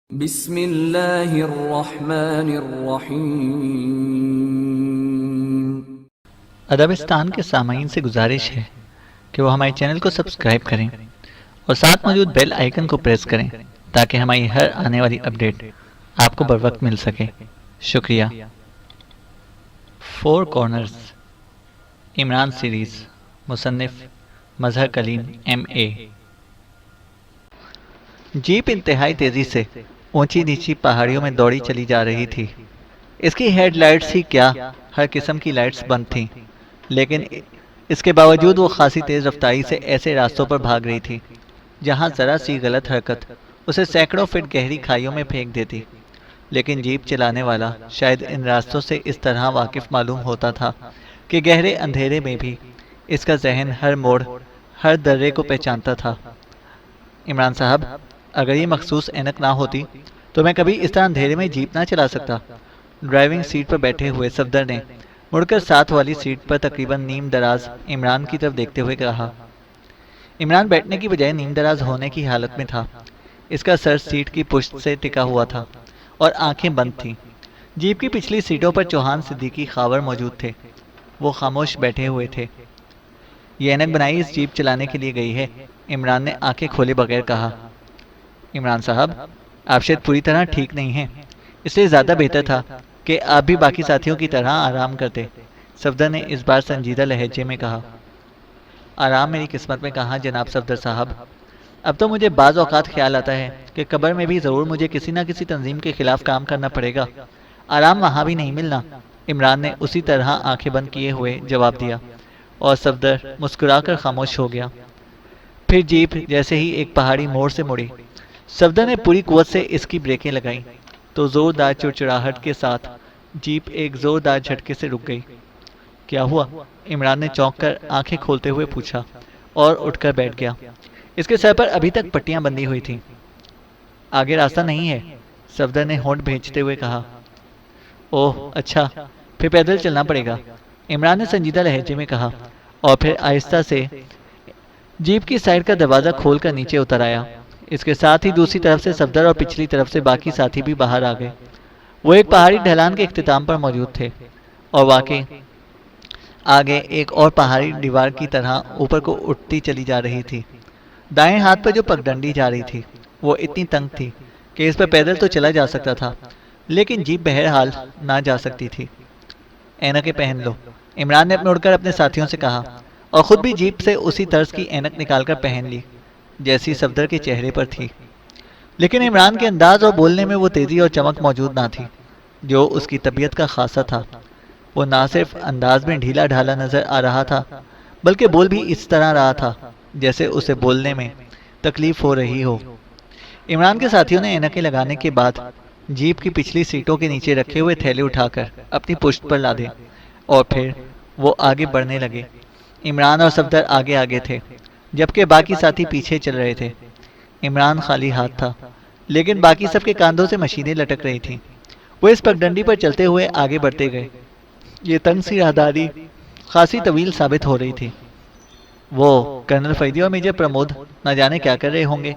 بسم اللہ الرحمن الرحیم۔ ادبستان کے سامعین سے گزارش ہے کہ وہ ہمارے چینل کو سبسکرائب کریں اور ساتھ موجود بیل آئیکن کو پریس کریں تاکہ ہماری ہر آنے والی اپڈیٹ آپ کو بر وقت مل سکے۔ شکریہ۔ فور کارنرز عمران سیریز، مصنف مظہر کلیم MA۔ جیپ انتہائی تیزی سے اونچی نیچی پہاڑیوں میں دوڑی چلی جا رہی تھی۔ اس کی ہیڈ لائٹس ہی کیا، ہر قسم کی لائٹس بند تھیں، لیکن اس کے باوجود وہ خاصی تیز رفتاری سے ایسے راستوں پر بھاگ رہی تھی جہاں ذرا سی غلط حرکت اسے سینکڑوں فٹ گہری کھائیوں میں پھینک دیتی۔ لیکن جیپ چلانے والا شاید ان راستوں سے اس طرح واقف معلوم ہوتا تھا کہ گہرے اندھیرے میں بھی اس کا ذہن ہر موڑ، ہر درے کو پہچانتا تھا۔ عمران صاحب، اگر یہ مخصوص اینک نہ ہوتی تو میں کبھی اس طرح اندھیرے میں جیپ نہ چلا سکتا۔ ڈرائیونگ سیٹ پر بیٹھے ہوئے صفدر نے مڑ کر ساتھ والی سیٹ پر تقریباً نیم دراز عمران کی طرف دیکھتے ہوئے کہا۔ عمران بیٹھنے کی بجائے نیم دراز ہونے کی حالت میں تھا۔ اس کا سر سیٹ کی پشت سے ٹکا ہوا تھا اور آنکھیں بند تھیں۔ جیپ کی پچھلی سیٹوں پر چوہان صدیقی خاور موجود تھے۔ وہ خاموش بیٹھے ہوئے تھے۔ یہ اینک بنائی اس جیپ چلانے کے لیے گئی ہے، عمران نے آنکھیں کھولے بغیر کہا۔ عمران صاحب، آپ شاید پوری طرح ٹھیک نہیں ہیں، اس لیے زیادہ بہتر تھا کہ آپ بھی باقی ساتھیوں کی طرح آرام کرتے، صفدر نے اس بار سنجیدہ لہجے میں کہا۔ آرام میری قسمت میں کہاں جناب صفدر صاحب، اب تو مجھے بعض اوقات خیال آتا ہے کہ قبر میں بھی ضرور مجھے کسی نہ کسی تنظیم کے خلاف کام کرنا پڑے گا، آرام وہاں بھی نہیں ملنا۔ عمران نے اسی طرح آنکھیں بند کیے ہوئے جواب دیا اور صفدر مسکرا کر خاموش ہو گیا۔ پھر جیپ جیسے ہی ایک پہاڑی موڑ سے مڑی، صفدر نے پوری قوت سے اس کی بریکیں لگائیں تو زوردار چڑچڑاہٹ کے ساتھ جیپ ایک زوردار جھٹکے سے رک گئی۔ کیا ہوا؟ عمران نے چونک کر آنکھیں کھولتے ہوئے پوچھا اور اٹھ کر بیٹھ گیا۔ اس کے سر پر ابھی تک پٹیاں بندھی ہوئی تھیں۔ آگے راستہ نہیں ہے، صفدر نے ہونٹ بھینچتے ہوئے کہا۔ اوہ اچھا، پھر پیدل چلنا پڑے گا، عمران نے سنجیدہ لہجے میں کہا اور پھر آہستہ سے جیپ کی سائیڈ کا دروازہ کھول کر نیچے اتر آیا۔ اس کے ساتھ ہی دوسری طرف سے صفدر اور پچھلی طرف سے باقی ساتھی بھی باہر آ گئے۔ وہ ایک پہاڑی ڈھلان کے اختتام پر موجود تھے اور واقعی آگے ایک اور پہاڑی دیوار کی طرح اوپر کو اٹھتی چلی جا رہی تھی۔ دائیں ہاتھ پر جو پگڈنڈی جا رہی تھی وہ اتنی تنگ تھی کہ اس پر پیدل تو چلا جا سکتا تھا، لیکن جیپ بہرحال نہ جا سکتی تھی۔ اینکیں پہن لو، عمران نے اپنے اڑ کر اپنے ساتھیوں سے کہا اور خود بھی جیپ سے اسی طرز کی اینک نکال کر پہن لی جیسی صفدر کے چہرے پر تھی۔ لیکن عمران کے انداز اور بولنے میں وہ تیزی اور چمک موجود نہ تھی جو اس کی طبیعت کا خاصہ تھا۔ وہ نہ صرف انداز میں ڈھیلا ڈھالا نظر آ رہا تھا بلکہ بول بھی اس طرح رہا تھا جیسے اسے بولنے میں تکلیف ہو رہی ہو۔ عمران کے ساتھیوں نے اینکیں لگانے کے بعد جیپ کی پچھلی سیٹوں کے نیچے رکھے ہوئے تھیلے اٹھا کر اپنی پشت پر لادے اور پھر وہ آگے بڑھنے لگے۔ عمران اور صفدر آگے آگے تھے جبکہ باقی ساتھی پیچھے چل رہے تھے۔ عمران خالی ہاتھ تھا لیکن باقی سب کے کاندھوں سے مشینیں لٹک رہی تھیں۔ وہ اس پگڈنڈی پر چلتے ہوئے آگے بڑھتے گئے۔ یہ تنگ سی راہداری خاصی طویل ثابت ہو رہی تھی۔ وہ کرنل فیدی اور میجر پرمود نہ جانے کیا کر رہے ہوں گے،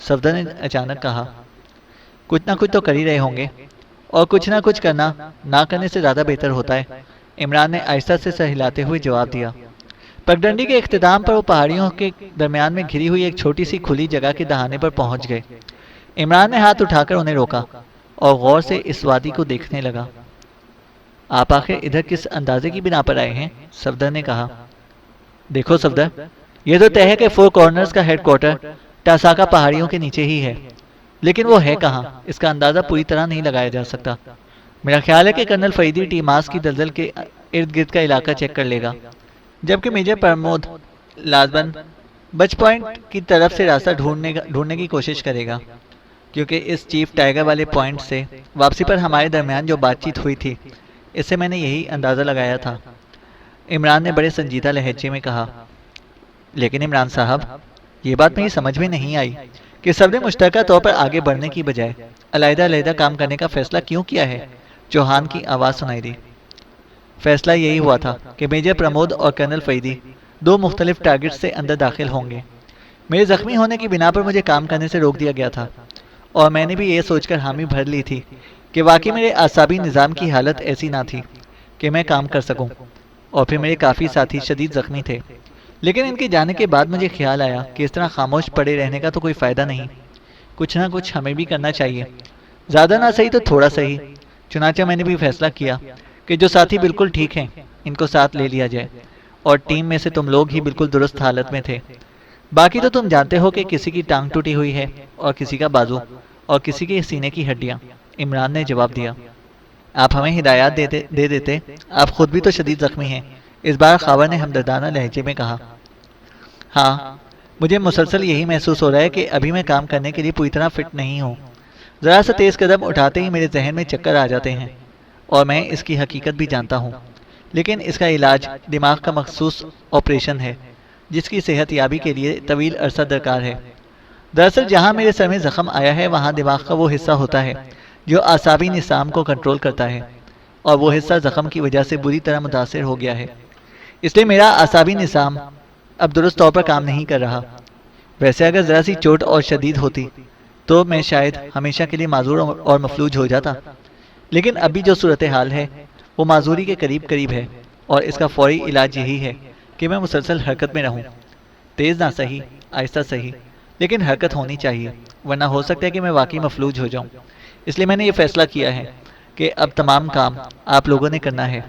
صفدر نے اچانک کہا۔ کچھ نہ کچھ تو کر ہی رہے ہوں گے، اور کچھ نہ کچھ کرنا نہ کرنے سے زیادہ بہتر ہوتا ہے، عمران نے آہستہ سے سر ہلاتے ہوئے جواب دیا۔ پگڈنڈی کے اختتام پر وہ پہاڑیوں کے درمیان میں گھری ہوئی ایک چھوٹی سی کھلی جگہ کے دہانے پر پہنچ گئے۔ عمران نے ہاتھ اٹھا کر انہیں روکا اور غور سے اس وادی کو دیکھنے لگا۔ آپ آخر ادھر کس اندازے کی بنا پر آئے ہیں؟ صفدر نے کہا۔ دیکھو صفدر، یہ تو طے ہے کہ فور کارنرز کا ہیڈ کوارٹر ٹاساکا پہاڑیوں کے نیچے ہی ہے، لیکن وہ ہے کہاں اس کا اندازہ پوری طرح نہیں لگایا جا سکتا۔ میرا خیال ہے کہ کرنل فیدی ٹیماس کی دلدل کے ارد گرد کا علاقہ چیک کر لے گا، جبکہ میجر پرمود لازماً بچ پوائنٹ کی طرف سے راستہ ڈھونڈنے کی کوشش کرے گا، کیونکہ اس چیف ٹائیگر والے پوائنٹ سے واپسی پر ہمارے درمیان جو بات چیت ہوئی تھی اس سے میں نے یہی اندازہ لگایا تھا، عمران نے بڑے سنجیدہ لہجے میں کہا۔ لیکن عمران صاحب، یہ بات میری سمجھ میں نہیں آئی کہ سب نے مشترکہ طور پر آگے بڑھنے کی بجائے علیحدہ علیحدہ کام کرنے کا فیصلہ کیوں کیا ہے؟ چوہان کی آواز سنائی دی۔ فیصلہ یہی ہوا تھا کہ میجر پرمود اور کرنل فیدی دو مختلف ٹارگٹ سے اندر داخل ہوں گے۔ میرے زخمی ہونے کی بنا پر مجھے کام کرنے سے روک دیا گیا تھا اور میں نے بھی یہ سوچ کر حامی بھر لی تھی کہ واقعی میرے اعصابی نظام کی حالت ایسی نہ تھی کہ میں کام کر سکوں، اور پھر میرے کافی ساتھی شدید زخمی تھے۔ لیکن ان کے جانے کے بعد مجھے خیال آیا کہ اس طرح خاموش پڑے رہنے کا تو کوئی فائدہ نہیں، کچھ نہ کچھ ہمیں بھی کرنا چاہیے، زیادہ نہ صحیح تو تھوڑا صحیح۔ چنانچہ میں نے بھی فیصلہ کیا کہ جو ساتھی بالکل ٹھیک ہیں ان کو ساتھ لے لیا جائے، اور ٹیم میں سے تم لوگ ہی بالکل درست حالت میں تھے، باقی تو تم جانتے ہو کہ کسی کی ٹانگ ٹوٹی ہوئی ہے اور کسی کا بازو اور کسی کے سینے کی ہڈیاں۔ عمران نے جواب دیا، آپ ہمیں ہدایات دے دیتے، آپ خود بھی تو شدید زخمی ہیں۔ اس بار خاور نے ہمدردانہ لہجے میں کہا، ہاں مجھے مسلسل یہی محسوس ہو رہا ہے کہ ابھی میں کام کرنے کے لیے پوری طرح فٹ نہیں ہوں، ذرا سا تیز قدم اٹھاتے ہی میرے ذہن میں چکر آ جاتے ہیں، اور میں اس کی حقیقت بھی جانتا ہوں، لیکن اس کا علاج دماغ کا مخصوص آپریشن ہے جس کی صحت یابی کے لیے طویل عرصہ درکار ہے۔ دراصل جہاں میرے سر میں زخم آیا ہے وہاں دماغ کا وہ حصہ ہوتا ہے جو اعصابی نظام کو کنٹرول کرتا ہے، اور وہ حصہ زخم کی وجہ سے بری طرح متاثر ہو گیا ہے، اس لیے میرا اعصابی نظام اب درست طور پر کام نہیں کر رہا۔ ویسے اگر ذرا سی چوٹ اور شدید ہوتی تو میں شاید ہمیشہ کے لیے معذور اور مفلوج ہو جاتا، لیکن ابھی جو صورتحال ہے وہ معذوری کے قریب قریب ہے، اور اس کا فوری علاج یہی ہے کہ میں مسلسل حرکت میں رہوں، تیز نہ صحیح، آہستہ صحیح، لیکن حرکت ہونی چاہیے، ورنہ ہو سکتا ہے کہ میں واقعی مفلوج ہو جاؤں۔ اس لیے میں نے یہ فیصلہ کیا ہے کہ اب تمام کام آپ لوگوں نے کرنا ہے،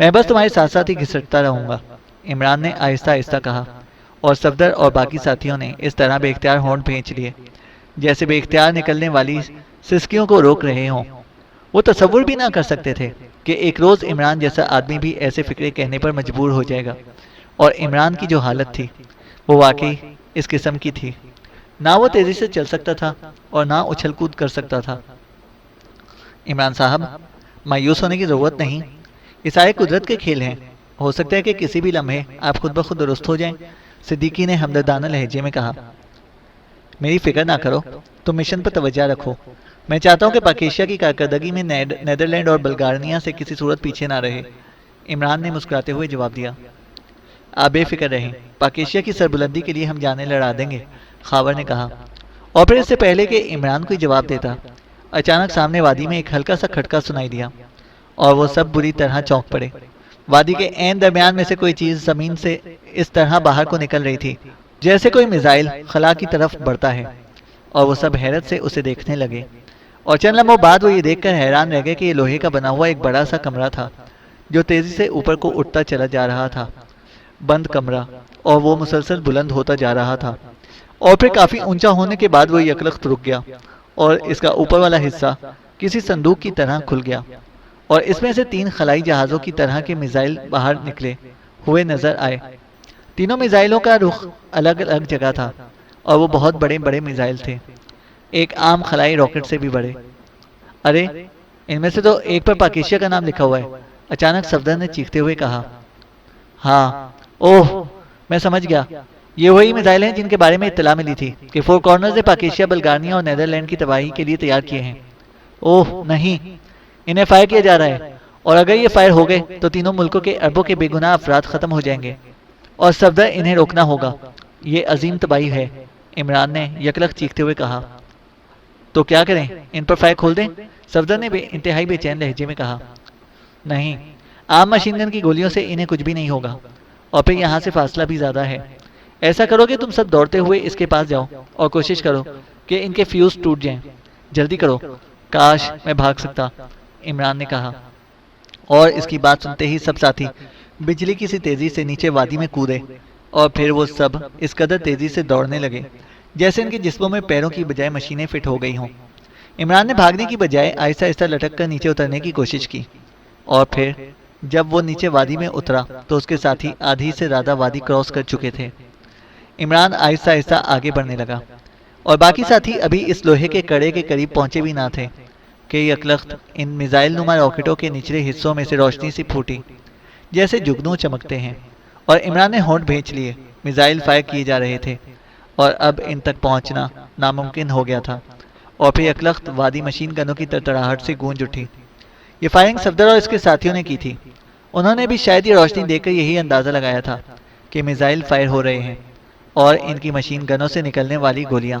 میں بس تمہارے ساتھ ساتھ ہی گھسٹتا رہوں گا، عمران نے آہستہ آہستہ کہا، اور صفدر اور باقی ساتھیوں نے اس طرح بے اختیار ہونٹ بھینچ لیے جیسے بے اختیار نکلنے والی سسکیوں کو روک رہے ہوں۔ وہ تصور بھی نہ کر سکتے تھے کہ ایک روز عمران جیسا آدمی بھی ایسے فکرے کہنے پر مجبور ہو جائے گا، اور عمران کی جو حالت تھی وہ واقعی اس قسم کی تھی، نہ وہ تیزی سے چل سکتا تھا اور نہ اچھل کود کر سکتا تھا۔ عمران صاحب، مایوس ہونے کی ضرورت نہیں، یہ سارے قدرت کے کھیل ہیں، ہو سکتا ہے کہ کسی بھی لمحے آپ خود بخود درست ہو جائیں، صدیقی نے ہمدردانہ لہجے میں کہا۔ میری فکر نہ کرو، تم مشن پر توجہ رکھو، میں چاہتا ہوں کہ پاکیشیا کی کارکردگی میں نیدرلینڈ اور بلغاریہ سے کسی صورت پیچھے نہ رہے، عمران نے مسکراتے ہوئے جواب دیا۔ آپ بے فکر رہیں، پاکیشیا کی سربلندی کے لیے ہم جانیں لڑا دیں گے، خاور نے کہا، اور پھر اس سے پہلے کہ عمران کوئی جواب دیتا، اچانک سامنے وادی میں ایک ہلکا سا کھٹکا سنائی دیا، اور وہ سب بری طرح چونک پڑے۔ وادی کے عین درمیان میں سے کوئی چیز زمین سے اس طرح باہر کو نکل رہی تھی جیسے کوئی میزائل خلا کی طرف بڑھتا ہے، اور وہ سب حیرت سے اسے دیکھنے لگے، اور چند لمحوں بعد وہ یہ دیکھ کر حیران رہ گئے کہ یہ لوہے کا بنا ہوا ایک بڑا سا کمرہ تھا جو تیزی سے اوپر کو اٹھتا چلا جا رہا تھا، بند کمرہ، اور وہ مسلسل بلند ہوتا جا رہا تھا، اور پھر کافی اونچا ہونے کے بعد وہ یکلخت رک گیا، اور اس کا اوپر والا حصہ کسی صندوق کی طرح کھل گیا، اور اس میں سے 3 خلائی جہازوں کی طرح کے میزائل باہر نکلے ہوئے نظر آئے۔ تینوں میزائلوں کا رخ الگ الگ جگہ تھا، اور وہ بہت بڑے بڑے میزائل تھے، ایک عام خلائی راکٹ سے بھی بڑے۔ ارے ان میں سے تو ایک پر پاکیشیا کا نام لکھا ہوا ہے، اچانک صفدر نے چیختے ہوئے کہا۔ ہاں، اوہ، میں سمجھ گیا، یہ وہی میزائل ہیں جن کے بارے میں اطلاع ملی تھی کہ 4 کارنرز نے پاکیشیا، بلغاریہ اور نیدرلینڈ کی تباہی کے لیے تیار کیے ہیں۔ اوہ نہیں، انہیں فائر کیا جا رہا ہے، اور اگر یہ فائر ہو گئے تو تینوں ملکوں کے اربوں کے بے گناہ افراد ختم ہو جائیں گے، اور صفدر انہیں روکنا ہوگا، یہ عظیم تباہی ہے، عمران نے یکلخت چیختے ہوئے کہا۔ تو کیا کریں، ان پر فائر کھول دیں؟ صفدر نے انتہائی بے چین لہجے میں کہا۔ نہیں، عام مشین گن کی گولیوں سے انہیں کچھ بھی نہیں ہوگا، اور پھر یہاں سے فاصلہ بھی زیادہ ہے۔ ایسا کرو کہ تم سب دوڑتے ہوئے اس کے پاس جاؤ اور کوشش کرو کہ ان کے فیوز ٹوٹ جائیں، جلدی کرو۔ کاش میں بھاگ سکتا، عمران نے کہا، اور اس کی بات سنتے ہی سب ساتھی بجلی کی سی تیزی سے نیچے وادی میں کودے، اور پھر وہ سب اس قدر تیزی سے دوڑنے لگے جیسے ان کے جسموں میں پیروں کی بجائے مشینیں فٹ ہو گئی ہوں۔ عمران نے بھاگنے کی بجائے آہستہ آہستہ لٹک کر نیچے اترنے کی کوشش کی، اور پھر جب وہ نیچے وادی میں اترا تو اس کے ساتھی آدھی سے زیادہ وادی کراس کر چکے تھے۔ عمران آہستہ آہستہ آگے بڑھنے لگا، اور باقی ساتھی ابھی اس لوہے کے کڑے کے قریب پہنچے بھی نہ تھے کہ یکلخت ان میزائل نما راکٹوں کے نچلے حصوں میں سے روشنی سی پھوٹی جیسے جگنو چمکتے ہیں، اور عمران نے ہونٹ بھینچ لیے، میزائل فائر کیے جا رہے تھے، اور اب ان تک پہنچنا ناممکن ہو گیا تھا، اور پھر یکلخت وادی مشین گنوں کی تڑتڑاہٹ سے گونج اٹھی۔ یہ فائرنگ صفدر اور اس کے ساتھیوں نے کی تھی، انہوں نے بھی شاید یہ روشنی دیکھ کر یہی اندازہ لگایا تھا کہ میزائل فائر ہو رہے ہیں، اور ان کی مشین گنوں سے نکلنے والی گولیاں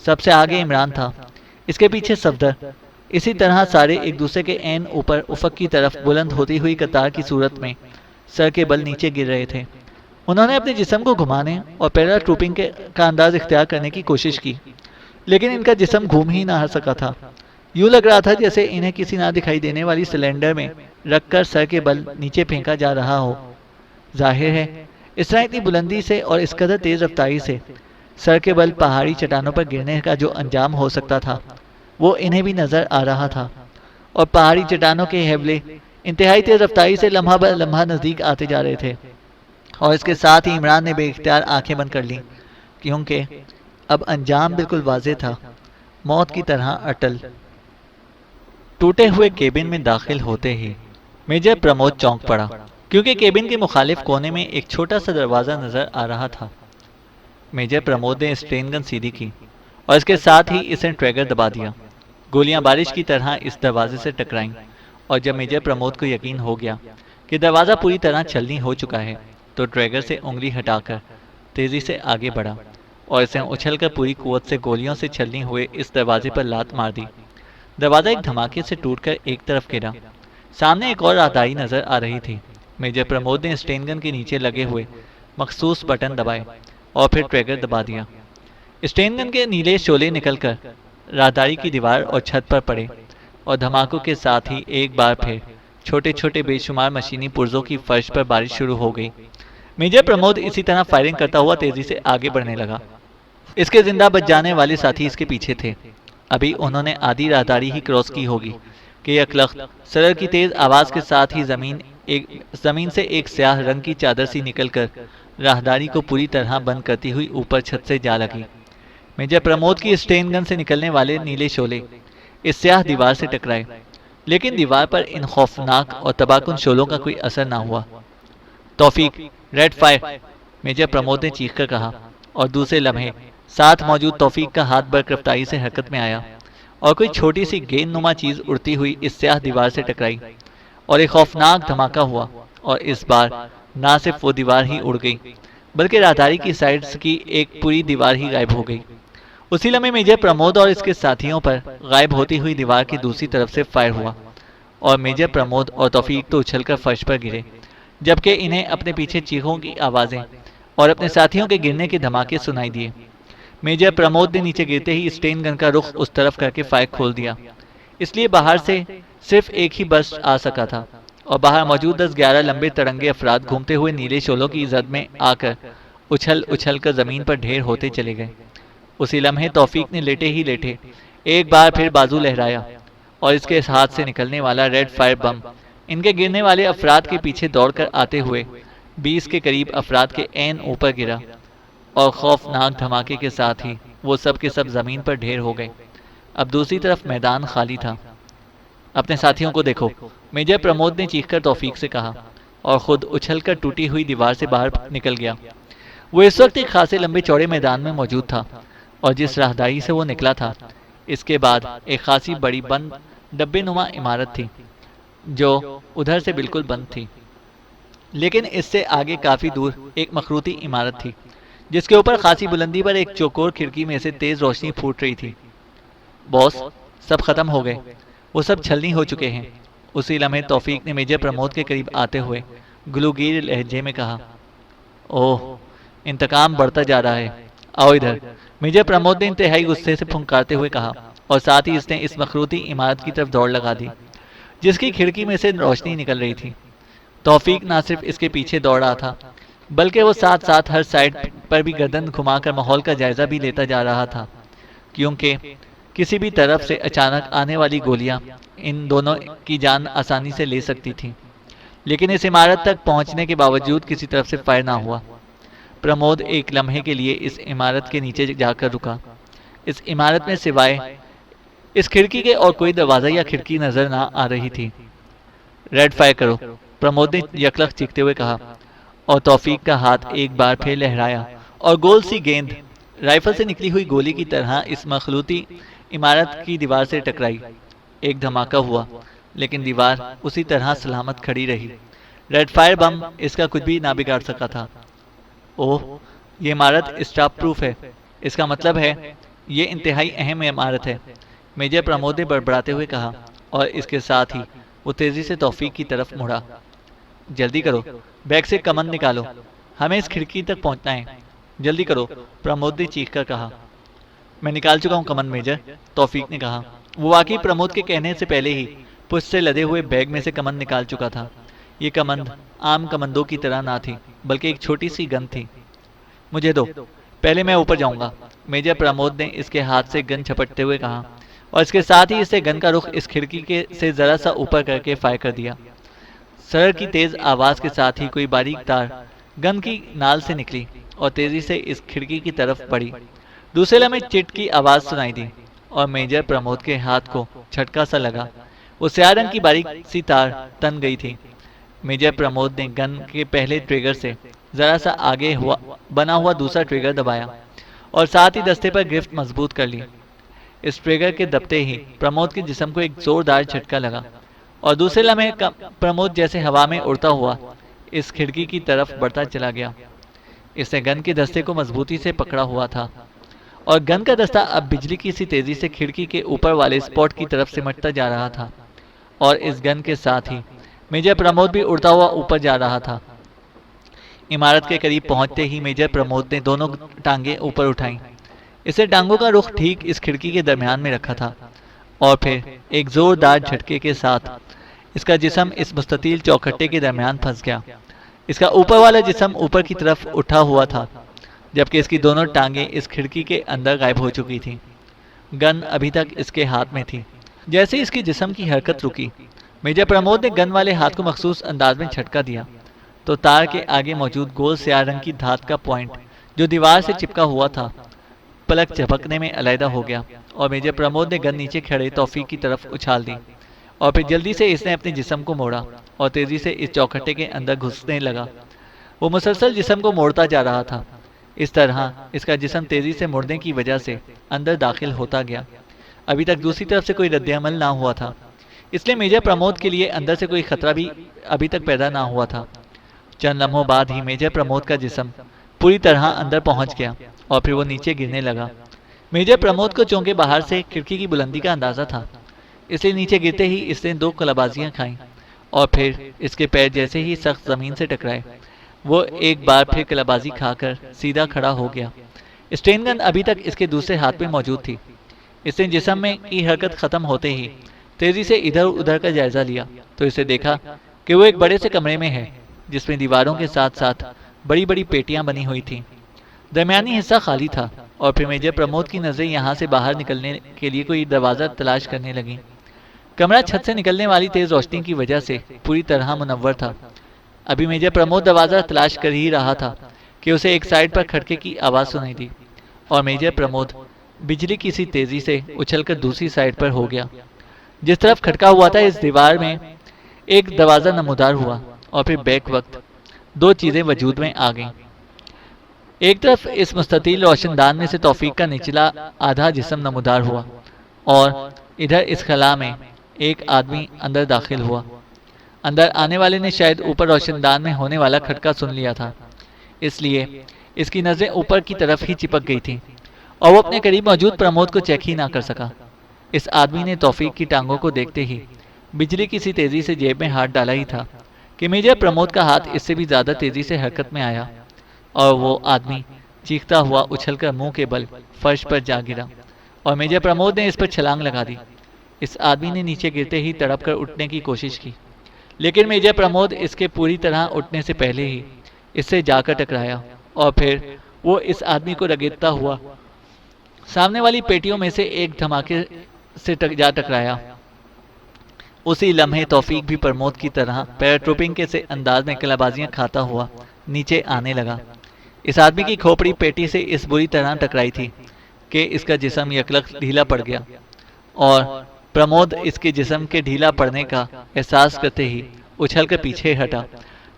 سب سے آگے عمران تھا، اس کے پیچھے صفدر، اسی طرح سارے ایک دوسرے کے عین اوپر افق کی طرف بلند ہوتی ہوئی قطار کی صورت میں سر کے بل نیچے گر رہے تھے۔ انہوں نے اپنے جسم کو گھمانے اور پیرا ٹروپنگ کا انداز اختیار کرنے کی کوشش کی، لیکن ان کا جسم گھوم ہی نہ سکا تھا۔ یوں لگ رہا تھا جیسے انہیں کسی نہ دکھائی دینے والی سلنڈر میں رکھ کر سر کے بل نیچے پھینکا جا رہا ہو۔ ظاہر ہے اس طرح اتنی بلندی سے اور اس قدر تیز رفتاری سے سر کے بل پہاڑی چٹانوں پر گرنے کا جو انجام ہو سکتا تھا وہ انہیں بھی نظر آ رہا تھا، اور پہاڑی چٹانوں کے حوالے انتہائی تیز رفتاری سے لمحہ بہ لمحہ نزدیک آتے جا رہے تھے، اور اس کے ساتھ ہی عمران نے بے اختیار آنکھیں بند کر لیں، کیونکہ اب انجام بالکل واضح تھا، موت کی طرح اٹل۔ ٹوٹے ہوئے کیبن میں داخل ہوتے ہی میجر پرمود چونک پڑا، کیونکہ کیبن کے مخالف کونے میں ایک چھوٹا سا دروازہ نظر آ رہا تھا۔ میجر پرمود نے اسٹرین گن سیدھی کی اور اس کے ساتھ ہی اسے ٹریگر دبا دیا۔ گولیاں بارش کی طرح اس دروازے سے ٹکرائیں، اور جب میجر پرمود کو یقین ہو گیا کہ دروازہ پوری طرح چھلنی ہو چکا ہے تو ٹریگر سے انگلی ہٹا کر تیزی سے آگے بڑھا اور اسے اچھل کر پوری قوت سے گولیوں سے چھلنی ہوئے اس دروازے پر لات مار دی۔ دروازہ ایک دھماکے سے ٹوٹ کر ایک طرف گرا۔ سامنے ایک اور راہداری نظر آ رہی تھی۔ میجر پرمود نے اسٹین گن کے نیچے لگے ہوئے مخصوص بٹن دبائے اور پھر ٹریگر دبا دیا۔ اسٹین گن کے نیلے شعلے نکل کر راہداری کی دیوار اور چھت پر پڑے، اور دھماکوں کے ساتھ ہی ایک بار پھر چھوٹے چھوٹے بے شمار مشینی پرزوں کی فرش پر بارش شروع ہو گئی۔ میجر پرمود اسی طرح فائرنگ کرتا ہوا تیزی سے آگے بڑھنے لگا۔ اس کے زندہ بچ جانے والے ساتھی اس کے پیچھے تھے۔ ابھی انہوں نے آدھی راہداری ہی کراس کی ہوگی کہ یکلخت سرر کی تیز آواز کے ساتھ ہی زمین سے ایک سیاہ رنگ کی چادر سی نکل کر راہداری کو پوری طرح بند کرتی ہوئی اوپر چھت سے جا لگی۔ میجر پرمود کی اسٹین گن سے نکلنے والے نیلے شعلے اس سیاہ دیوار سے ٹکرائے، لیکن دیوار پر ان خوفناک اور تباہ کن شعلوں کا کوئی اثر نہ ہوا۔ توفیق، ریڈ فائر، میجر پرمود نے چیخ کر کہا، اور دوسرے لمحے ساتھ موجود توفیق کا ہاتھ برق رفتاری سے حرکت میں آیا اور کوئی چھوٹی سی گیند نما چیز اڑتی ہوئی اس سیاہ دیوار سے ٹکرائی، اور ایک خوفناک دھماکہ ہوا، اور اس بار نہ صرف وہ دیوار ہی اڑ گئی بلکہ راہداری کی سائڈز کی ایک پوری دیوار ہی غائب ہو گئی۔ اسی لمحے میجر پرمود اور اس کے ساتھیوں پر غائب ہوتی ہوئی دیوار کی دوسری طرف سے فائر ہوا، اور میجر پرمود اور توفیق تو اچھل کر فرش پر گرے، جبکہ انہیں اپنے پیچھے چیخوں کی آوازیں اور اپنے ساتھیوں کے گرنے کے دھماکے سنائی دیے۔ میجر پرمود نے نیچے گرتے ہی اسٹین گن کا رخ اس طرف کر کے فائر کھول دیا، اس لیے باہر سے صرف ایک ہی برسٹ آ سکا تھا، اور باہر موجود 10-11 لمبے تڑنگے افراد گھومتے ہوئے نیلے شعلوں کی زد میں آ کر اچھل کر زمین پر ڈھیر ہوتے چلے گئے۔ اسی لمحے توفیق نے لیٹے ہی لیٹے ایک بار پھر بازو لہرایا، اور اس کے ہاتھ سے نکلنے والا ریڈ فائر بم ان کے گرنے والے افراد کے پیچھے دوڑ کر آتے ہوئے 20 کے قریب افراد کے عین اوپر گرا، اور خوفناک دھماکے کے ساتھ ہی وہ سب کے سب زمین پر ڈھیر ہو گئے۔ اب دوسری طرف میدان خالی تھا۔ اپنے ساتھیوں کو دیکھو، میجر پرمود نے چیخ کر توفیق سے کہا، اور خود اچھل کر ٹوٹی ہوئی دیوار سے باہر نکل گیا۔ وہ اس وقت ایک خاصے لمبے چوڑے میدان میں موجود تھا، اور جس راہداری سے وہ نکلا تھا اس کے بعد ایک خاصی بڑی بند ڈبے نما عمارت تھی جو ادھر سے بالکل بند تھی، لیکن اس سے آگے کافی دور ایک مخروطی عمارت تھی جس کے اوپر خاصی بلندی پر ایک چوکور کھڑکی میں سے تیز روشنی پھوٹ رہی تھی۔ باس، سب ختم ہو گئے، وہ سب چھلنی ہو چکے ہیں۔ اسی لمحے توفیق نے میجر پرمود کے قریب آتے ہوئے گلوگیر لہجے میں کہا، اوہ، انتقام بڑھتا جا رہا ہے، آؤ ادھر۔ میجر پرمود نے انتہائی غصے سے پھنکارتے ہوئے کہا، اور ساتھ ہی اس نے اس مخروطی عمارت کی طرف دوڑ لگا دی جس کی کھڑکی میں سے روشنی نکل رہی تھی۔ توفیق نہ صرف اس کے پیچھے دوڑ رہا تھا بلکہ وہ ساتھ ساتھ ہر سائڈ پر بھی گردن گھما کر ماحول کا جائزہ بھی لیتا جا رہا تھا، کیونکہ کسی بھی طرف سے اچانک آنے والی گولیاں ان دونوں کی جان آسانی سے لے سکتی تھیں، لیکن اس عمارت تک پہنچنے کے باوجود کسی طرف سے فائر نہ ہوا۔ پرمود ایک لمحے کے لیے اس عمارت کے نیچے جا کر رکا۔ اس عمارت میں سوائے اس کھڑکی کے اور کوئی دروازہ یا کھڑکی نظر نہ آ رہی تھی۔ ریڈ فائر کرو، پرمود نے یکلخ چیختے ہوئے کہا، اور توفیق کا ہاتھ ایک بار پھر لہرایا اور گول سی گیند رائفل سے نکلی ہوئی گولی کی طرح اس مخلوطی عمارت کی دیوار سے ٹکرائی۔ ایک دھماکہ ہوا، لیکن دیوار اسی طرح سلامت کھڑی رہی۔ ریڈ فائر بم اس کا کچھ بھی نہ بگاڑ سکا تھا۔ اوہ، یہ عمارت اسٹاپ پروف ہے، اس کا مطلب ہے یہ انتہائی اہم عمارت ہے، میجر پرمود نے بڑبڑاتے ہوئے کہا، اور اس کے ساتھ ہی وہ تیزی سے توفیق کی طرف مڑا۔ جلدی کرو، بیگ سے کمند نکالو، ہمیں اس کھڑکی تک پہنچنا ہے، جلدی کرو، پرمود نے چیخ کر کہا۔ میں نکال چکا ہوں کمند میجر، توفیق نے کہا۔ وہ واقعی پرمود کے کہنے سے پہلے ہی پشت سے لدے ہوئے بیگ میں سے کمند نکال چکا تھا۔ یہ کمند عام کمندوں کی طرح نہ تھی، بلکہ ایک چھوٹی سی گن تھی۔ مجھے دو، پہلے میں اوپر جاؤں گا، میجر پرمود نے اس کے ہاتھ سے گن جھپٹتے ہوئے کہا، اور اس کے ساتھ ہی اسے گن کا رخ اس کھڑکی سے ذرا سا اوپر کر کے فائر کر دیا۔ سر کی تیز آواز کے ساتھ ہی کوئی باریک تار گن کی نال سے نکلی اور تیزی سے اس کھڑکی کی طرف بڑھی۔ دوسرے لمحے چٹ کی آواز سنائی دی اور میجر پرمود کے ہاتھ کو جھٹکا سا لگا۔ وہ سیاہ رنگ کی باریک سی تار تن گئی تھی۔ میجر پرمود نے گن کے پہلے ٹریگر سے ذرا سا آگے بنا ہوا دوسرا ٹریگر دبایا اور ساتھ ہی دستے پر گرفت مضبوط کر لی۔ اس ٹریگر کے دبتے ہی پرمود کے جسم کو ایک زوردار جھٹکا لگا اور دوسرے لمحے پرمود جیسے ہوا میں اڑتا ہوا اس کھڑکی کی طرف بڑھتا چلا گیا۔ اس نے گن کے دستے کو مضبوطی سے پکڑا ہوا تھا اور گن کا دستہ اب بجلی کی سی تیزی سے کھڑکی کے اوپر والے اسپاٹ کی طرف سمٹتا جا رہا تھا، اور اس گن کے ساتھ ہی میجر پرمود بھی اڑتا ہوا اوپر جا رہا تھا۔ عمارت کے قریب پہنچتے ہی میجر پرمود نے دونوں ٹانگیں اوپر اٹھائیں۔ اسے ٹانگوں کا رخ ٹھیک اس کھڑکی کے درمیان میں رکھا تھا، اور پھر ایک زوردار جھٹکے کے ساتھ اس کا جسم اس مستطیل چوکھٹے کے درمیان پھنس گیا۔ اس کا اوپر والا جسم اوپر کی طرف اٹھا ہوا تھا، جبکہ اس کی دونوں ٹانگیں اس کھڑکی کے اندر غائب ہو چکی تھیں۔ گن ابھی تک اس کے ہاتھ میں تھی۔ جیسے اس کی جسم کی حرکت رکی، میجر پرمود نے گن والے ہاتھ کو مخصوص انداز میں جھٹکا دیا تو تار کے آگے موجود گول سیاہ رنگ کی دھات کا پوائنٹ جو دیوار سے چپکا ہوا تھا پلک جھپکنے میں علیحدہ ہو گیا، اور میجر پرمود نے گن نیچے کھڑے توفیق کی طرف اچھال دی، اور پھر جلدی سے اس نے اپنے جسم کو موڑا اور تیزی سے اس چوکھٹے کے اندر گھسنے لگا۔ وہ مسلسل جسم کو موڑتا جا رہا تھا، اس طرح اس کا جسم تیزی سے مڑنے کی وجہ سے اندر داخل ہوتا گیا۔ ابھی تک دوسری طرف سے کوئی رد عمل نہ ہوا تھا، اس لیے میجر پرمود کے لیے اندر سے کوئی خطرہ بھی ابھی تک پیدا نہ ہوا تھا۔ چند لمحوں بعد ہی میجر پرمود کا جسم پوری طرح اندر پہنچ گیا اور پھر وہ نیچے گرنے لگا۔ میجر پرمود کو چونکہ باہر سے کھڑکی کی بلندی کا اندازہ تھا، اس لیے نیچے گرتے ہی اس نے دو قلبازیاں کھائیں، اور پھر اس کے پیر جیسے ہی سخت زمین سے ٹکرائے وہ ایک بار پھر قلبازی کھا کر سیدھا کھڑا ہو گیا۔ اسٹین گن ابھی تک اس کے دوسرے ہاتھ میں موجود تھی۔ اس نے جسم میں کی حرکت ختم ہوتے ہی تیزی سے ادھر ادھر کا جائزہ لیا تو اسے دیکھا کہ وہ ایک بڑے سے کمرے میں ہے جس میں دیواروں کے ساتھ ساتھ بڑی بڑی پیٹیاں بنی ہوئی تھیں۔ درمیانی حصہ خالی تھا، اور پھر میجر پرمود کی نظریں یہاں سے باہر نکلنے کے لیے کوئی دروازہ تلاش کرنے لگیں۔ کمرہ چھت سے نکلنے والی تیز روشنی کی وجہ سے پوری طرح منور تھا۔ ابھی میجر پرمود دروازہ تلاش کر ہی رہا تھا کہ اسے ایک سائیڈ پر کھڑکے کی آواز سنائی دی، اور میجر پرمود بجلی کی سی تیزی سے اچھل کر دوسری سائیڈ پر ہو گیا۔ جس طرف کھٹکا ہوا تھا اس دیوار میں ایک دروازہ نمودار ہوا، اور پھر بیک وقت دو چیزیں وجود میں آ گئیں۔ ایک طرف اس مستطیل روشن دان میں سے توفیق کا نچلا آدھا جسم نمودار ہوا، اور ادھر اس خلا میں ایک آدمی اندر داخل ہوا۔ اندر آنے والے نے شاید اوپر روشن دان میں ہونے والا کھٹکا سن لیا تھا، اس لیے اس کی نظریں اوپر کی طرف ہی چپک گئی تھیں، اور وہ اپنے قریب موجود پرمود کو چیک ہی نہ کر سکا۔ اس آدمی نے توفیق کی ٹانگوں کو دیکھتے ہی بجلی کی سی تیزی سے جیب میں ہاتھ ڈالا ہی تھا کہ میجر پرمود کا ہاتھ اس سے بھی زیادہ تیزی سے حرکت میں آیا، اور وہ آدمی چیختا ہوا اچھل کر منہ کے بل فرش پر جا گرا، اور میجر پرمود نے اس پر چھلانگ لگا دی۔ اس آدمی نے نیچے گرتے ہی تڑپ کر اٹھنے کی کوشش کی، لیکن میجر پرمود اس کے پوری طرح اٹھنے سے پہلے ہی اس سے جا کر ٹکرایا، اور پھر وہ اس آدمی کو رگڑتا ہوا سامنے والی پیٹیوں میں سے ایک دھماکے سے جا ٹکرایا۔ اسی لمحے توفیق بھی پرمود کی طرح پیراٹروپنگ کے سے انداز میں کلابازیاں کھاتا ہوا نیچے آنے لگا۔ اس آدمی کی کھوپڑی پیٹی سے اس بری طرح ٹکرائی تھی کہ اس کا جسم یکلخت ڈھیلا پڑ گیا، اور پرمود اس کے جسم کے ڈھیلا پڑنے کا احساس کرتے ہی اچھل کر پیچھے ہٹا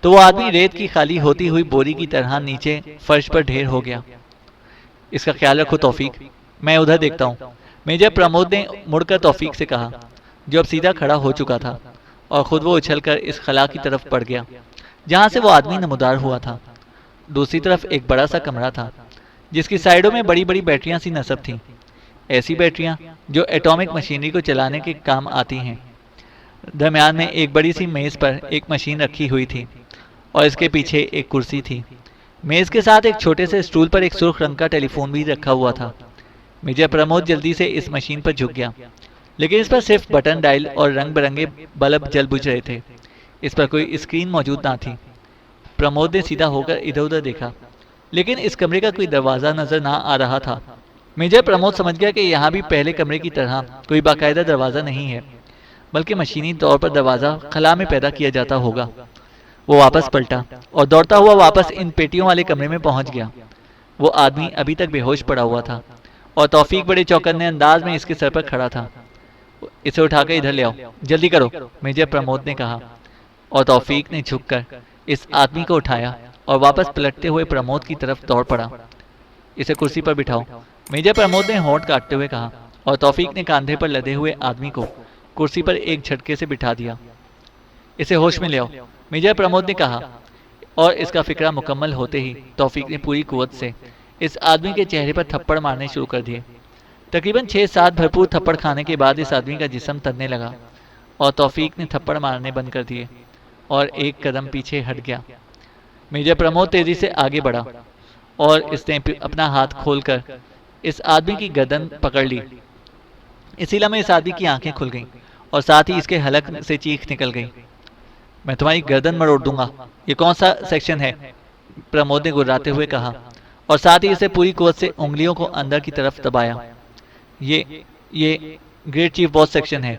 تو وہ آدمی ریت کی خالی ہوتی ہوئی بوری کی طرح نیچے فرش پر ڈھیر ہو گیا۔ اس کا خیال رکھو توفیق، میں ادھر دیکھتا ہوں، میجر پرمود نے مڑ کر توفیق سے کہا، جو اب سیدھا کھڑا ہو چکا تھا، اور خود وہ اچھل کر اس خلا کی طرف بڑھ گیا جہاں سے وہ آدمی نمودار ہوا تھا۔ دوسری طرف ایک بڑا سا کمرہ تھا جس کی سائیڈوں میں بڑی بڑی بیٹریاں سی نصب تھیں۔ ایسی بیٹریاں جو ایٹامک مشینری کو چلانے کے کام آتی ہیں۔ درمیان میں ایک بڑی سی میز پر ایک مشین رکھی ہوئی تھی اور اس کے پیچھے ایک کرسی تھی۔ میز کے ساتھ ایک چھوٹے سے اسٹول پر ایک سرخ رنگ کا ٹیلی فون بھی رکھا ہوا تھا۔ میجر پرمود جلدی سے اس مشین پر جھک گیا، لیکن اس پر صرف بٹن ڈائل اور رنگ برنگے بلب جل بجھ رہے تھے۔ اس پر کوئی اسکرین موجود نہ تھی۔ پرمود نے سیدھا ہو کر ادھر ادھر دیکھا، لیکن اس کمرے کا کوئی دروازہ نظر نہ آ رہا تھا۔ میجر پرمود سمجھ گیا کہ یہاں بھی پہلے کمرے کی طرح کوئی باقاعدہ دروازہ نہیں ہے، بلکہ مشینی طور پر دروازہ خلا میں پیدا کیا جاتا ہوگا۔ وہ واپس پلٹا اور دوڑتا ہوا واپس ان پیٹیوں والے کمرے میں پہنچ گیا۔ وہ آدمی ابھی تک بے ہوش پڑا ہوا تھا اور توفیق بڑے چوکنے انداز میں اس کے سر پر کھڑا تھا۔ اسے اٹھا کر ادھر لے آؤ، جلدی کرو، میجر پرمود نے کہا، اور توفیق نے جھک کر اس آدمی کو اٹھایا اور واپس پلٹتے ہوئے پرمود کی طرف دوڑ پڑا۔ اسے کرسی پر بٹھاؤ، میجر پرمود نے ہونٹ کاٹتے ہوئے کہا، اور توفیق نے کاندھے پر لدے ہوئے آدمی کو کرسی پر ایک جھٹکے سے بٹھا دیا۔ اسے ہوش میں لے آؤ، میجر پرمود نے کہا، اور اس کا فکرہ مکمل ہوتے ہی توفیق نے پوری قوت سے اس آدمی کے چہرے پر تھپڑ مارنے شروع کر دیے۔ تقریباً 6-7 بھرپور تھپڑ کھانے کے بعد اس آدمی کا جسم تننے لگا اور توفیق نے تھپڑ مارنے بند کر دیے اور ایک قدم پیچھے ہٹ گیا۔ میجر پرمود تیزی سے آگے بڑھا اور اس نے اپنا ہاتھ کھول کر اس آدمی کی گردن پکڑ لی۔ اسی لمحے اس آدمی کی آنکھیں کھل گئیں اور ساتھ ہی اس کے حلق سے چیخ نکل گئی، میں تمہاری گردن مروڑ دوں گا۔ یہ کون سا سیکشن ہے؟ پرمود نے گراتے ہوئے کہا، اور ساتھ ہی اسے پوری قوت سے انگلیوں کو اندر کی طرف دبایا۔ یہ گریٹ چیف باس سیکشن ہے،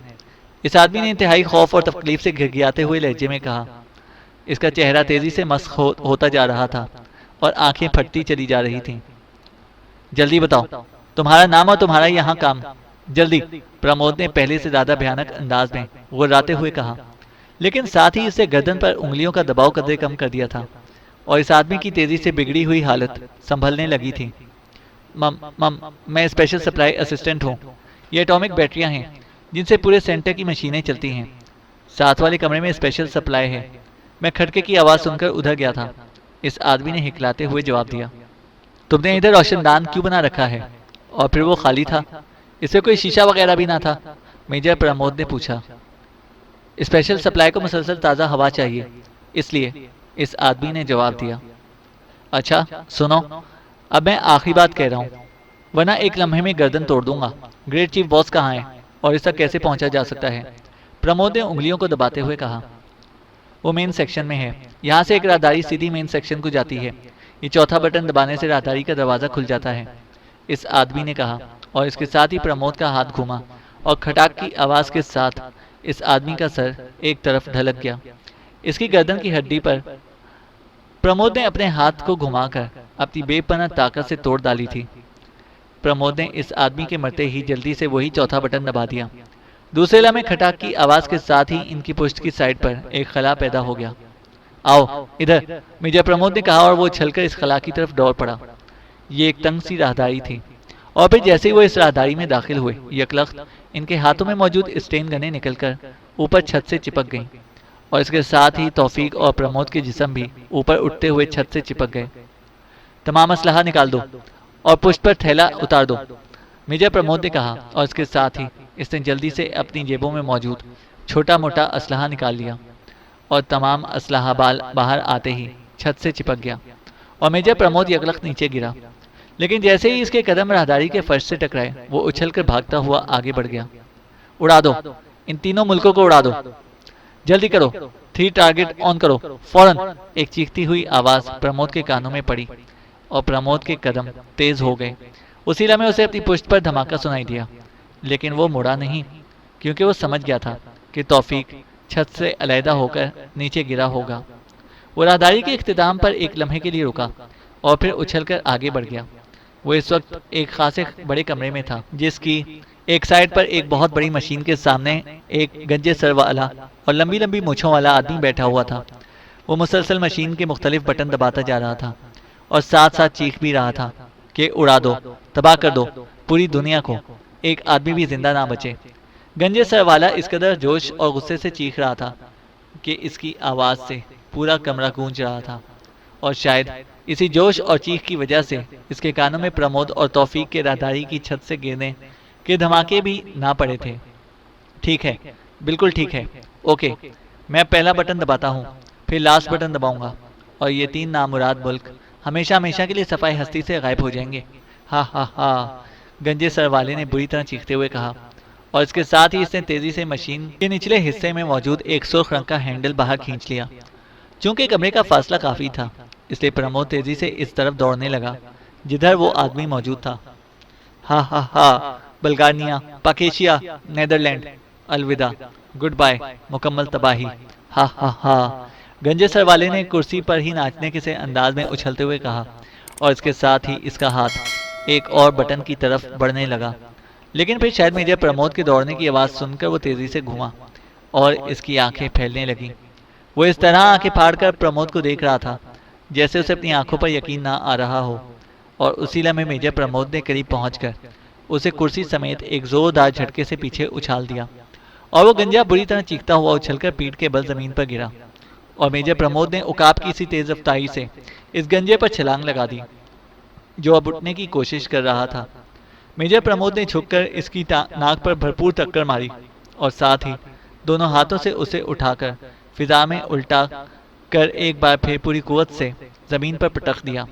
اس آدمی نے انتہائی خوف اور تکلیف سے گھرگھراتے ہوئے لہجے میں کہا۔ اس کا چہرہ تیزی سے مسخ ہوتا جا رہا تھا اور آنکھیں پھٹتی چلی جا رہی تھیں۔ جلدی بتاؤ تمہارا نام اور تمہارا یہاں کام، جلدی، پرمود نے پہلے سے زیادہ بھیانک انداز میں غراتے ہوئے کہا، لیکن ساتھ ہی اسے گردن پر انگلیوں کا دباؤ قدرے کم کر دیا تھا اور اس آدمی کی تیزی سے بگڑی ہوئی حالت سنبھلنے لگی تھی۔ میں اسپیشل سپلائی اسسٹنٹ ہوں، یہ ایٹامک بیٹریاں ہیں جن سے پورے سینٹر کی مشینیں چلتی ہیں۔ ساتھ والے کمرے میں اسپیشل سپلائی ہے۔ میں کھٹکے کی آواز سن کر ادھر گیا تھا، اس آدمی نے ہکلاتے ہوئے جواب دیا۔ تم نے ادھر روشن دان کیوں بنا رکھا ہے؟ اور پھر وہ خالی تھا، اس سے کوئی شیشہ وغیرہ بھی نہ تھا؟ میجر پرمود نے پوچھا۔ اسپیشل سپلائی کو مسلسل تازہ ہوا چاہیے، اس لیے، اس آدمی نے جواب دیا۔ اچھا سنو، اب میں آخری بات کہہ رہا ہوں، ورنہ ایک لمحے میں گردن توڑ دوں گا۔ گریٹ چیف باس کہاں ہے اور اس تک کیسے پہنچا جا سکتا ہے؟ پرمود نے انگلیوں کو دباتے ہوئے کہا۔ وہ مین سیکشن میں ہے، یہاں سے ایک راہداری سیدھی مین سیکشن کو جاتی ہے۔ یہ چوتھا بٹن دبانے سے راہداری کا دروازہ کھل جاتا ہے، اس آدمی نے کہا، اور اس کے ساتھ ہی پرمود کا ہاتھ گھوما اور کھٹاک کی آواز کے ساتھ اس آدمی کا سر ایک طرف ڈھلک گیا۔ اس کی گردن کی ہڈی پر پرمود نے اپنے ہاتھ کو گھما کر اپنی بے پناہ طاقت سے توڑ ڈالی تھی۔ پرمود نے اس آدمی کے مرتے ہی جلدی سے وہی چوتھا بٹن دبا دیا۔ دوسرے لمحے کھٹاک کی آواز کے ساتھ ہی ان کی پشت کی سائڈ پر ایک خلا پیدا ہو گیا۔ آؤ ادھر، میجر پرمود نے کہا، اور وہ چھل کر اس خلا کی طرف دوڑ پڑا۔ یہ ایک تنگ سی راہداری تھی، اور پھر جیسے ہی وہ اس راہداری میں داخل ہوئے، یکلخت ان کے ہاتھوں میں موجود اسٹین گنیں نکل کر اوپر چھت سے چپک گئیں، اور اس کے ساتھ ہی توفیق اور پرمود کے جسم بھی اوپر اٹھتے ہوئے چھت سے چپک گئے۔ تمام اسلحہ نکال دو اور پشت پر تھیلا اتار دو، میجر پرمود نے کہا، اور اس کے ساتھ ہی اس نے جلدی سے اپنی جیبوں میں موجود چھوٹا موٹا اسلحہ نکال لیا، اور تمام اسلحہ بال باہر آتے ہی چھت سے چپک گیا، اور میجر پرمود یکلخت نیچے گرا۔ لیکن جیسے ہی اس کے قدم راہداری کے فرش سے ٹکرائے، وہ اچھل کر بھاگتا ہوا آگے بڑھ گیا۔ اڑا دو، ان تینوں ملکوں کو اڑا دو، جلدی کرو، 3 ٹارگٹ آن کرو، فوراً، ایک چیختی ہوئی آواز پرمود کے کانوں میں پڑی، اور پرمود کے قدم تیز ہو گئے۔ اسی لمحے اسے اپنی پشت پر دھماکہ سنائی دیا، لیکن وہ مڑا نہیں، کیونکہ وہ سمجھ گیا تھا کہ توفیق چھت سے علیحدہ ہو کر نیچے گرا ہوگا۔ وہ راہداری کے اختتام پر ایک لمحے کے لیے رکا اور پھر اچھل کر آگے بڑھ گیا۔ وہ اس وقت ایک خاصے بڑے کمرے میں تھا، جس کی ایک سائڈ پر ایک بہت بڑی مشین کے سامنے ایک گنجے سر والا اور لمبی لمبی مونچھوں والا آدمی بیٹھا ہوا تھا۔ وہ مسلسل مشین کے مختلف بٹن دباتا جا رہا تھا اور ساتھ ساتھ چیخ بھی رہا تھا کہ اڑا دو، تباہ کر دو پوری دنیا کو، ایک آدمی بھی زندہ نہ بچے۔ گنجے سر والا اس قدر جوش اور غصے سے چیخ رہا تھا کہ اس کی آواز سے پورا کمرہ گونج رہا تھا، اور شاید اسی جوش اور چیخ کی وجہ سے اس کے کانوں میں پرمود اور توفیق کے راہداری کی چھت سے گرنے کہ دھماکے بھی نہ پڑے تھے۔ ٹھیک ہے، بالکل ٹھیک ہے، اوکے، میں پہلا بٹن دباتا ہوں، پھر لاسٹ بٹن دباؤں گا، اور یہ 3 نامراد ملک ہمیشہ ہمیشہ کے لیے صفائی ہستی سے غائب ہو جائیں گے۔ ہاں ہاں ہاں، گنجے سر والے نے بری طرح چیختے ہوئے کہا، اور اس کے ساتھ ہی اس نے تیزی سے مشین کے نچلے حصے میں موجود ایک سرخ رنگ کا ہینڈل باہر کھینچ لیا۔ چونکہ کمرے کا فاصلہ کافی تھا، اس لیے پرمود تیزی سے اس طرف دوڑنے لگا جدھر وہ آدمی موجود تھا۔ ہاں ہاں ہاں، بلغاریہ، پاکیشیا، نیدرلینڈ، الوداع، گڈ بائے، مکمل تباہی۔ ہاں ہاں ہاں، گنجے سر والے نے کرسی پر ہی ناچنے کے سے انداز میں اچھلتے ہوئے کہا، اور اس کے ساتھ ہی اس کا ہاتھ ایک اور بٹن کی طرف بڑھنے لگا۔ لیکن پھر شاید میجر پرمود کے دوڑنے کی آواز سن کر وہ تیزی سے گھوما اور اس کی آنکھیں پھیلنے لگیں۔ وہ اس طرح آنکھیں پھاڑ کر پرمود کو دیکھ رہا تھا جیسے اسے اپنی آنکھوں پر یقین نہ آ رہا ہو، اور اسی لمحے میجر پرمود نے قریب پہنچ کر اسے کرسی سمیت ایک زوردار جھٹکے سے پیچھے اچھال دیا، اور وہ گنجا بری طرح چیختا ہوا اچھل کر پیٹھ کے بل زمین پر گرا، اور میجر پرمود نے عقاب کی سی تیز رفتاری سے اس گنجے پر چھلانگ لگا دی جو اب اٹھنے کی کوشش کر رہا تھا۔ میجر پرمود نے جھک کر اس کی ناک پر بھرپور ٹکر ماری، اور ساتھ ہی دونوں ہاتھوں سے اسے اٹھا کر فضا میں الٹا کر ایک بار پھر پوری قوت سے زمین پر پٹخ دیا۔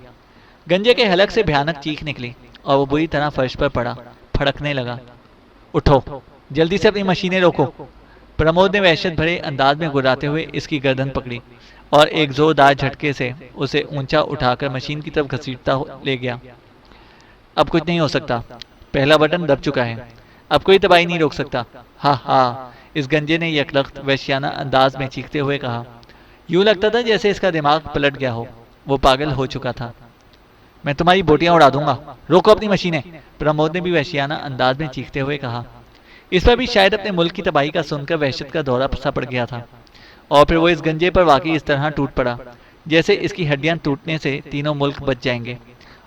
گنجے کے حلق سے بھیانک چیخ نکلی اور وہ بری طرح فرش پر پڑا، پھڑکنے لگا۔ اٹھو، جلدی سے اپنی مشینیں روکو۔ پرمود نے وحشت بھرے انداز میں گراتے ہوئے اس کی گردن پکڑی اور ایک زوردار جھٹکے سے اسے اونچا اٹھا کر مشین کی طرف گھسیٹتا لے گیا۔ اب کچھ نہیں ہو سکتا، پہلا بٹن دب چکا ہے، اب کوئی تباہی نہیں روک سکتا۔ ہاں ہاں، اس گنجے نے یکلخت وحشیانہ انداز میں چیختے ہوئے کہا۔ یوں لگتا تھا جیسے اس کا دماغ پلٹ گیا ہو، وہ پاگل ہو چکا تھا۔ میں تمہاری بوٹیاں اڑا دوں گا، روکو اپنی مشینیں، پرمود نے بھی وحشیانہ انداز میں چیختے ہوئے کہا۔ اس پر بھی شاید اپنے ملک کی تباہی کا سن کر وحشت کا دورہ سا پڑ گیا تھا، اور پھر وہ اس گنجے پر واقعی اس طرح ٹوٹ پڑا جیسے اس کی ہڈیاں ٹوٹنے سے تینوں ملک بچ جائیں گے،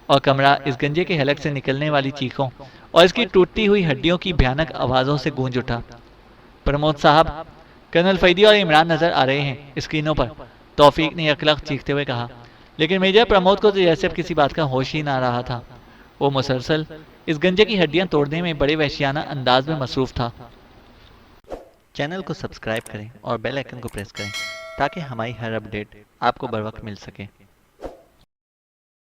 اور کمرہ اس گنجے کے حلق سے نکلنے والی چیخوں اور اس کی ٹوٹتی ہوئی ہڈیوں کی بھیانک آوازوں سے گونج اٹھا۔ پرمود صاحب، کرنل فیدی اور عمران نظر آ رہے ہیں اسکرینوں پر، توفیق نے یکلخت چیختے ہوئے کہا۔ لیکن میجر پرمود کو تو جیسے اب کسی بات کا ہوش ہی نہ رہا تھا، وہ مسلسل اس گنجے کی ہڈیاں توڑنے میں بڑے وحشیانہ انداز میں مصروف تھا۔ چینل کو سبسکرائب کریں اور بیل آئیکن کو پریس کریں تاکہ ہماری ہر اپڈیٹ آپ کو بر وقت مل سکے۔